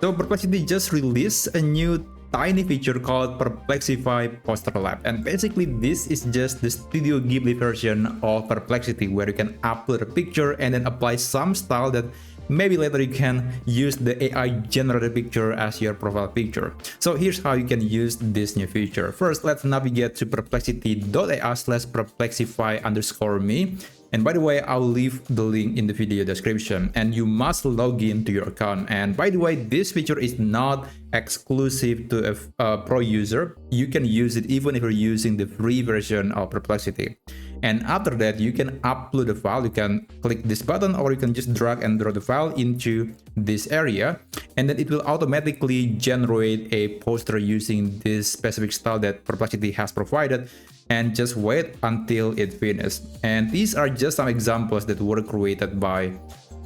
So Perplexity just released a new tiny feature called Perplexify Poster Lab, and basically this is just the Studio Ghibli version of Perplexity, where you can upload a picture and then apply some style that maybe later you can use the AI generated picture as your profile picture. So here's how you can use this new feature. First, let's navigate to perplexity.ai/perplexify_me. And by the way, I'll leave the link in the video description, and you must log in to your account. And by the way, this feature is not exclusive to a pro user. You can use it even if you're using the free version of Perplexity. And after that, you can upload the file. You can click this button, or you can just drag and drop the file into this area, and then it will automatically generate a poster using this specific style that Perplexity has provided. And just wait until it finishes. And these are just some examples that were created by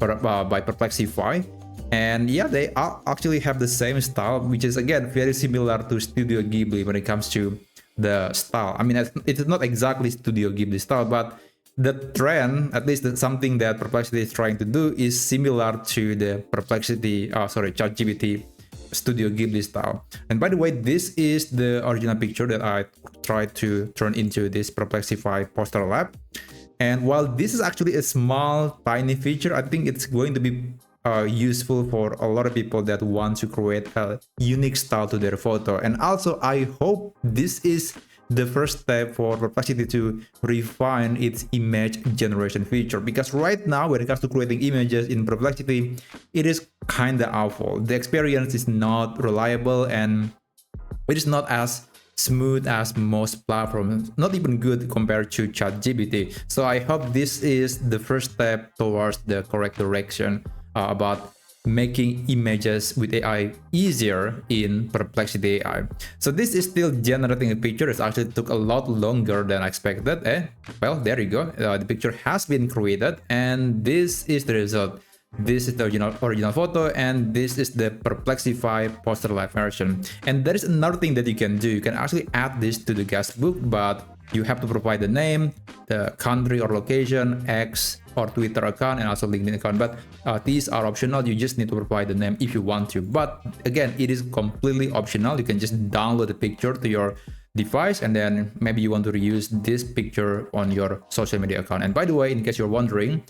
Perplexify. And yeah, they actually have the same style, which is again very similar to Studio Ghibli when it comes to the style. I mean, it's not exactly Studio Ghibli style, but the trend, at least something that Perplexity is trying to do, is similar to the ChatGPT Studio Ghibli style. And by the way, this is the original picture that I tried to turn into this Perplexify Poster Lab. And while this is actually a small, tiny feature, I think it's going to be useful for a lot of people that want to create a unique style to their photo. And also, I hope this is the first step for Perplexity to refine its image generation feature, because right now when it comes to creating images in Perplexity, it is kind of awful. The experience is not reliable and it is not as smooth as most platforms, not even good compared to ChatGPT. So I hope this is the first step towards the correct direction about making images with AI easier in Perplexity AI. So this is still generating a picture. It actually took a lot longer than I expected. Well, there you go. The picture has been created, and this is the result. This is the original photo, and this is the Perplexify Poster Lab version. And there is another thing that you can do. You can actually add this to the guestbook, but you have to provide the name, the country or location, X or Twitter account, and also LinkedIn account. But these are optional. You just need to provide the name if you want to. But again, it is completely optional. You can just download the picture to your device, and then maybe you want to reuse this picture on your social media account. And by the way, in case you're wondering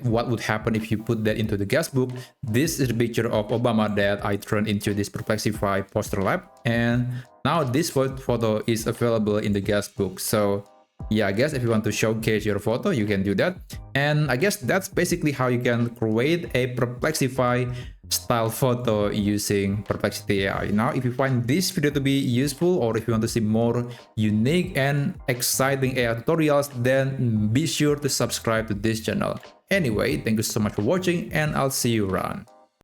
what would happen if you put that into the guestbook, this is the picture of Obama that I turned into this Perplexify Poster Lab, and now this photo is available in the guestbook. So yeah, I guess if you want to showcase your photo, you can do that. And I guess that's basically how you can create a Perplexify style photo using Perplexity AI. Now, if you find this video to be useful, or if you want to see more unique and exciting AI tutorials, then be sure to subscribe to this channel. Anyway, thank you so much for watching, and I'll see you around.